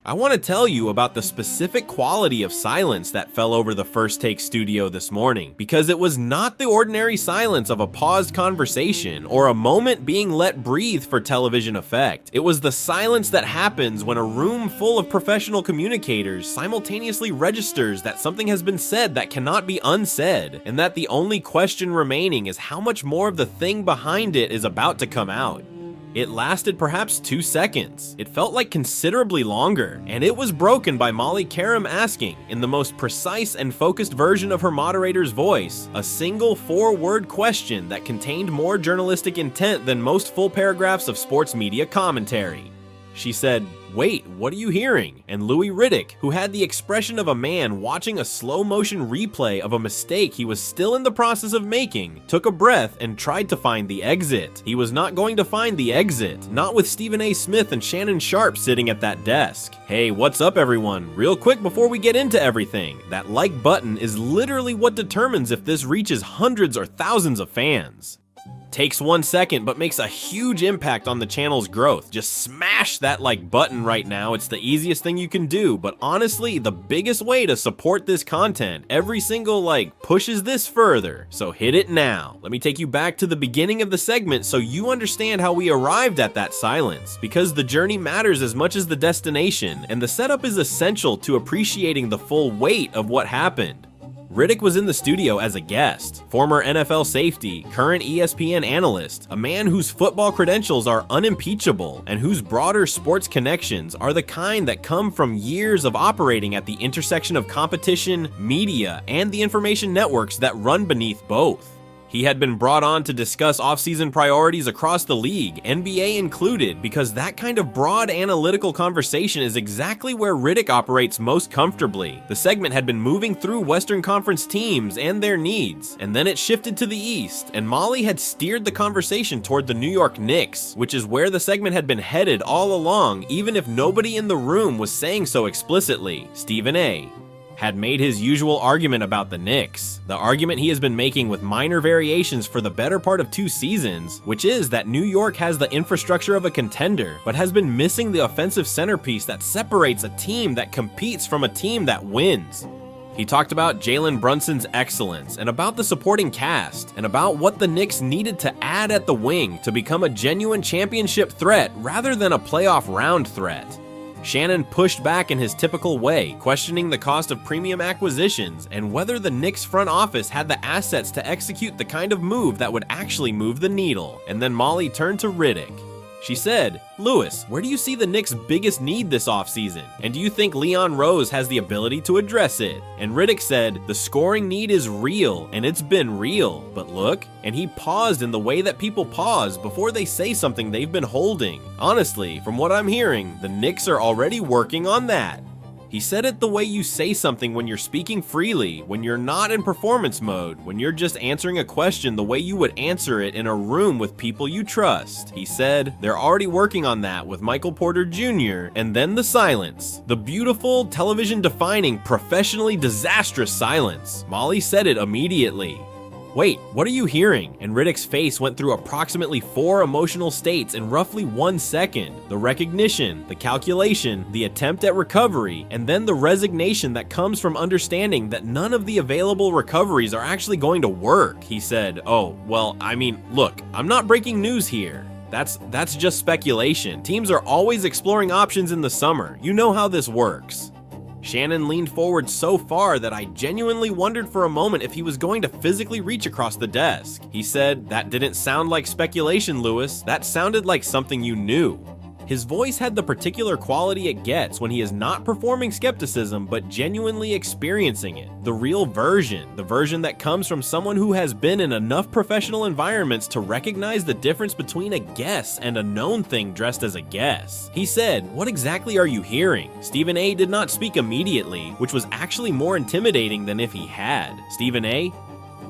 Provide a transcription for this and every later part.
I want to tell you about the specific quality of silence that fell over the First Take studio this morning, because it was not the ordinary silence of a paused conversation or a moment being let breathe for television effect. It was the silence that happens when a room full of professional communicators simultaneously registers that something has been said that cannot be unsaid, and that the only question remaining is how much more of the thing behind it is about to come out. It lasted perhaps 2 seconds. It felt like considerably longer, and it was broken by Molly Karam asking, in the most precise and focused version of her moderator's voice, a single 4-word question that contained more journalistic intent than most full paragraphs of sports media commentary. She said, "Wait, what are you hearing?" And Louis Riddick, who had the expression of a man watching a slow-motion replay of a mistake he was still in the process of making, took a breath and tried to find the exit. He was not going to find the exit, not with Stephen A. Smith and Shannon Sharpe sitting at that desk. Hey, what's up everyone? Real quick before we get into everything, that like button is literally what determines if this reaches hundreds or thousands of fans. Takes 1 second, but makes a huge impact on the channel's growth. Just smash that like button right now. It's the easiest thing you can do, but honestly, the biggest way to support this content. Every single like pushes this further, so hit it now. Let me take you back to the beginning of the segment so you understand how we arrived at that silence, because the journey matters as much as the destination, and the setup is essential to appreciating the full weight of what happened. Riddick was in the studio as a guest, former NFL safety, current ESPN analyst, a man whose football credentials are unimpeachable and whose broader sports connections are the kind that come from years of operating at the intersection of competition, media, and the information networks that run beneath both. He had been brought on to discuss offseason priorities across the league, NBA included, because that kind of broad analytical conversation is exactly where Riddick operates most comfortably. The segment had been moving through Western Conference teams and their needs, and then it shifted to the East, and Molly had steered the conversation toward the New York Knicks, which is where the segment had been headed all along, even if nobody in the room was saying so explicitly. Stephen A. had made his usual argument about the Knicks, the argument he has been making with minor variations for the better part of 2 seasons, which is that New York has the infrastructure of a contender, but has been missing the offensive centerpiece that separates a team that competes from a team that wins. He talked about Jalen Brunson's excellence, and about the supporting cast, and about what the Knicks needed to add at the wing to become a genuine championship threat rather than a playoff round threat. Shannon pushed back in his typical way, questioning the cost of premium acquisitions and whether the Knicks front office had the assets to execute the kind of move that would actually move the needle. And then Molly turned to Riddick. She said, "Lewis, where do you see the Knicks' biggest need this offseason? And do you think Leon Rose has the ability to address it?" And Riddick said, "The scoring need is real, and it's been real. But look," and he paused in the way that people pause before they say something they've been holding. "Honestly, from what I'm hearing, the Knicks are already working on that." He said it the way you say something when you're speaking freely, when you're not in performance mode, when you're just answering a question the way you would answer it in a room with people you trust. He said, "They're already working on that with Michael Porter Jr." And then the silence. The beautiful, television-defining, professionally disastrous silence. Molly said it immediately. "Wait, what are you hearing?" And Riddick's face went through approximately 4 emotional states in roughly 1 second. The recognition, the calculation, the attempt at recovery, and then the resignation that comes from understanding that none of the available recoveries are actually going to work. He said, "Oh, well, I mean, look, I'm not breaking news here. That's just speculation. Teams are always exploring options in the summer. You know how this works." Shannon leaned forward so far that I genuinely wondered for a moment if he was going to physically reach across the desk. He said, "That didn't sound like speculation, Lewis. That sounded like something you knew." His voice had the particular quality it gets when he is not performing skepticism but genuinely experiencing it. The real version, the version that comes from someone who has been in enough professional environments to recognize the difference between a guess and a known thing dressed as a guess. He said, "What exactly are you hearing?" Stephen A. did not speak immediately, which was actually more intimidating than if he had. Stephen A.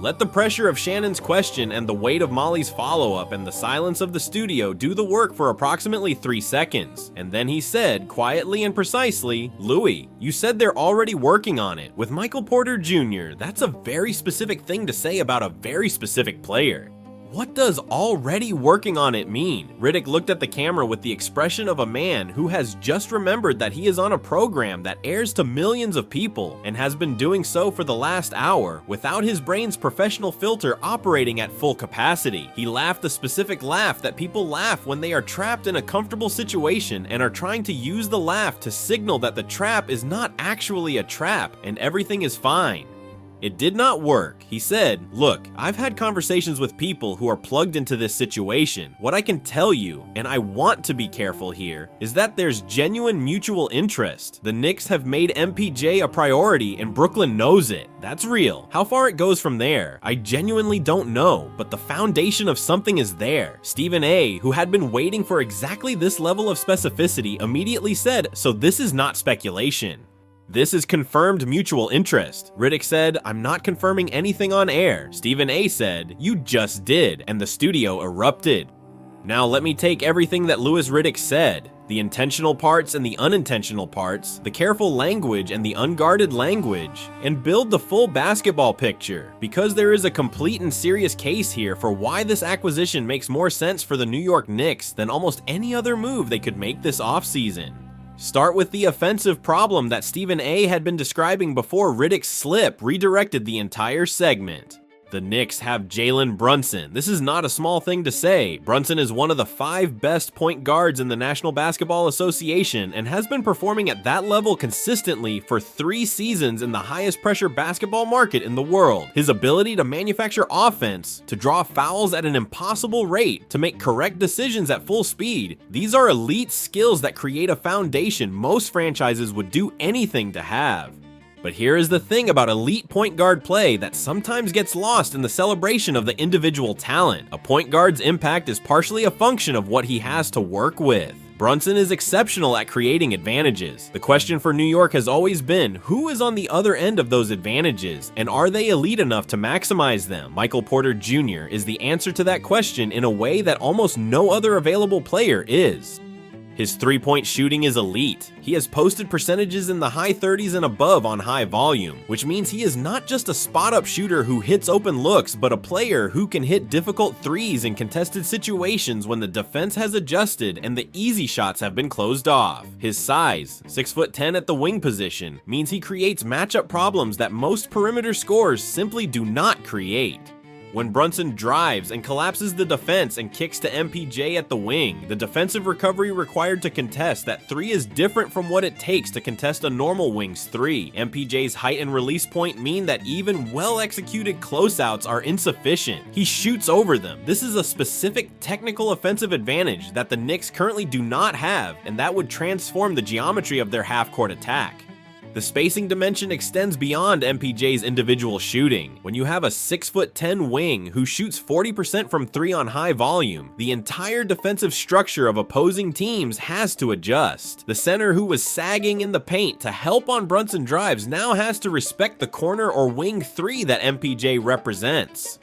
let the pressure of Shannon's question and the weight of Molly's follow-up and the silence of the studio do the work for approximately 3 seconds. And then he said, quietly and precisely, "Louis, you said they're already working on it. With Michael Porter Jr., that's a very specific thing to say about a very specific player." What does already working on it mean? Riddick looked at the camera with the expression of a man who has just remembered that he is on a program that airs to millions of people and has been doing so for the last hour without his brain's professional filter operating at full capacity. He laughed the specific laugh that people laugh when they are trapped in a comfortable situation and are trying to use the laugh to signal that the trap is not actually a trap and everything is fine. It did not work. He said, "Look, I've had conversations with people who are plugged into this situation. What I can tell you, and I want to be careful here, is that there's genuine mutual interest. The Knicks have made MPJ a priority and Brooklyn knows it. That's real. How far it goes from there, I genuinely don't know, but the foundation of something is there." Stephen A., who had been waiting for exactly this level of specificity, immediately said, "So this is not speculation. This is confirmed mutual interest." Riddick said, "I'm not confirming anything on air." Stephen A. said, "You just did," and the studio erupted. Now let me take everything that Louis Riddick said, the intentional parts and the unintentional parts, the careful language and the unguarded language, and build the full basketball picture, because there is a complete and serious case here for why this acquisition makes more sense for the New York Knicks than almost any other move they could make this offseason. Start with the offensive problem that Stephen A. had been describing before Riddick's slip redirected the entire segment. The Knicks have Jalen Brunson. This is not a small thing to say. Brunson is one of the 5 best point guards in the National Basketball Association and has been performing at that level consistently for 3 seasons in the highest pressure basketball market in the world. His ability to manufacture offense, to draw fouls at an impossible rate, to make correct decisions at full speed, these are elite skills that create a foundation most franchises would do anything to have. But here is the thing about elite point guard play that sometimes gets lost in the celebration of the individual talent. A point guard's impact is partially a function of what he has to work with. Brunson is exceptional at creating advantages. The question for New York has always been, who is on the other end of those advantages, and are they elite enough to maximize them? Michael Porter Jr. is the answer to that question in a way that almost no other available player is. His three-point shooting is elite. He has posted percentages in the high 30s and above on high volume, which means he is not just a spot-up shooter who hits open looks, but a player who can hit difficult threes in contested situations when the defense has adjusted and the easy shots have been closed off. His size, 6'10" at the wing position, means he creates matchup problems that most perimeter scorers simply do not create. When Brunson drives and collapses the defense and kicks to MPJ at the wing, the defensive recovery required to contest that 3 is different from what it takes to contest a normal wing's 3. MPJ's height and release point mean that even well-executed closeouts are insufficient. He shoots over them. This is a specific technical offensive advantage that the Knicks currently do not have, and that would transform the geometry of their half-court attack. The spacing dimension extends beyond MPJ's individual shooting. When you have a 6'10" wing who shoots 40% from 3 on high volume, the entire defensive structure of opposing teams has to adjust. The center who was sagging in the paint to help on Brunson drives now has to respect the corner or wing 3 that MPJ represents.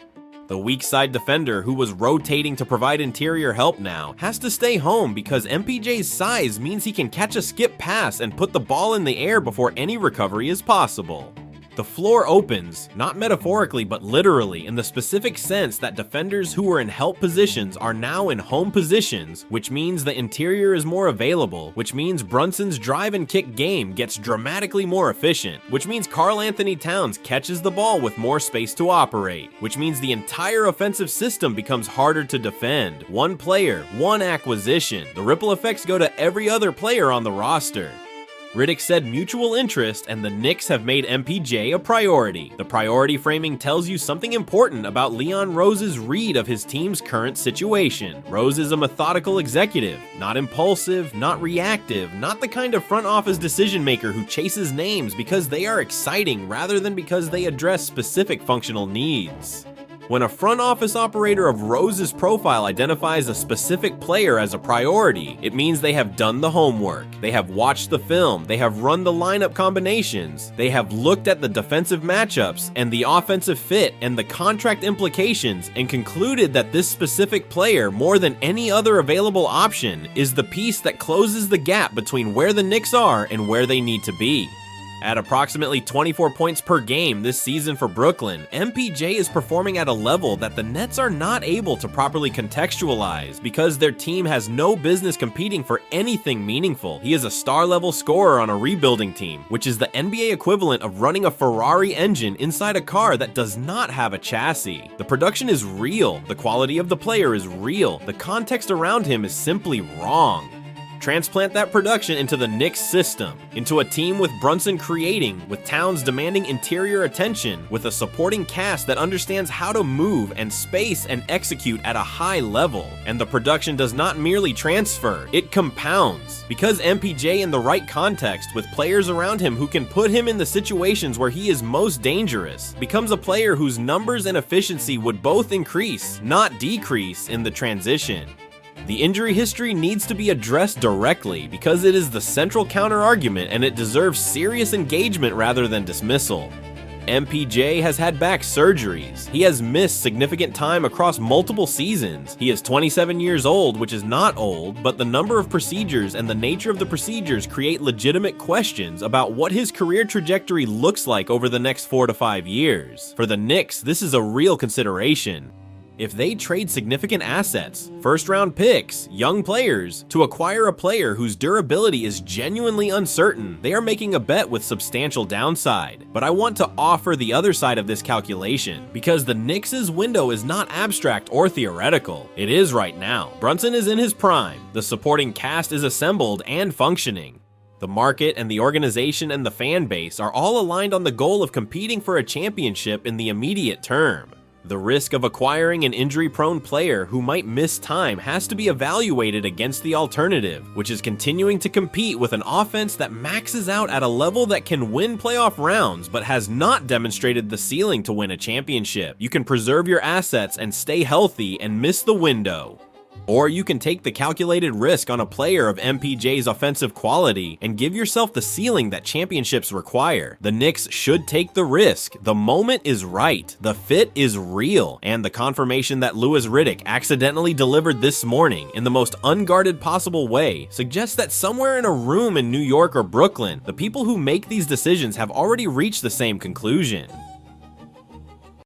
The weak side defender who was rotating to provide interior help now has to stay home because MPJ's size means he can catch a skip pass and put the ball in the air before any recovery is possible. The floor opens, not metaphorically but literally, in the specific sense that defenders who were in help positions are now in home positions, which means the interior is more available, which means Brunson's drive and kick game gets dramatically more efficient, which means Karl Anthony Towns catches the ball with more space to operate, which means the entire offensive system becomes harder to defend. One player, one acquisition. The ripple effects go to every other player on the roster. Riddick said mutual interest, and the Knicks have made MPJ a priority. The priority framing tells you something important about Leon Rose's read of his team's current situation. Rose is a methodical executive, not impulsive, not reactive, not the kind of front office decision maker who chases names because they are exciting rather than because they address specific functional needs. When a front office operator of Rose's profile identifies a specific player as a priority, it means they have done the homework. They have watched the film, they have run the lineup combinations, they have looked at the defensive matchups and the offensive fit and the contract implications and concluded that this specific player, more than any other available option, is the piece that closes the gap between where the Knicks are and where they need to be. At approximately 24 points per game this season for Brooklyn, MPJ is performing at a level that the Nets are not able to properly contextualize because their team has no business competing for anything meaningful. He is a star-level scorer on a rebuilding team, which is the NBA equivalent of running a Ferrari engine inside a car that does not have a chassis. The production is real, the quality of the player is real, the context around him is simply wrong. Transplant that production into the Knicks system, into a team with Brunson creating, with Towns demanding interior attention, with a supporting cast that understands how to move and space and execute at a high level. And the production does not merely transfer, it compounds. Because MPJ in the right context, with players around him who can put him in the situations where he is most dangerous, becomes a player whose numbers and efficiency would both increase, not decrease, in the transition. The injury history needs to be addressed directly because it is the central counter-argument and it deserves serious engagement rather than dismissal. MPJ has had back surgeries. He has missed significant time across multiple seasons. He is 27 years old, which is not old, but the number of procedures and the nature of the procedures create legitimate questions about what his career trajectory looks like over the next 4 to 5 years. For the Knicks, this is a real consideration. If they trade significant assets, first-round picks, young players, to acquire a player whose durability is genuinely uncertain, they are making a bet with substantial downside. But I want to offer the other side of this calculation, because the Knicks' window is not abstract or theoretical. It is right now. Brunson is in his prime. The supporting cast is assembled and functioning. The market and the organization and the fan base are all aligned on the goal of competing for a championship in the immediate term. The risk of acquiring an injury-prone player who might miss time has to be evaluated against the alternative, which is continuing to compete with an offense that maxes out at a level that can win playoff rounds but has not demonstrated the ceiling to win a championship. You can preserve your assets and stay healthy and miss the window. Or you can take the calculated risk on a player of MPJ's offensive quality and give yourself the ceiling that championships require. The Knicks should take the risk. The moment is right. The fit is real. And the confirmation that Louis Riddick accidentally delivered this morning in the most unguarded possible way suggests that somewhere in a room in New York or Brooklyn, the people who make these decisions have already reached the same conclusion.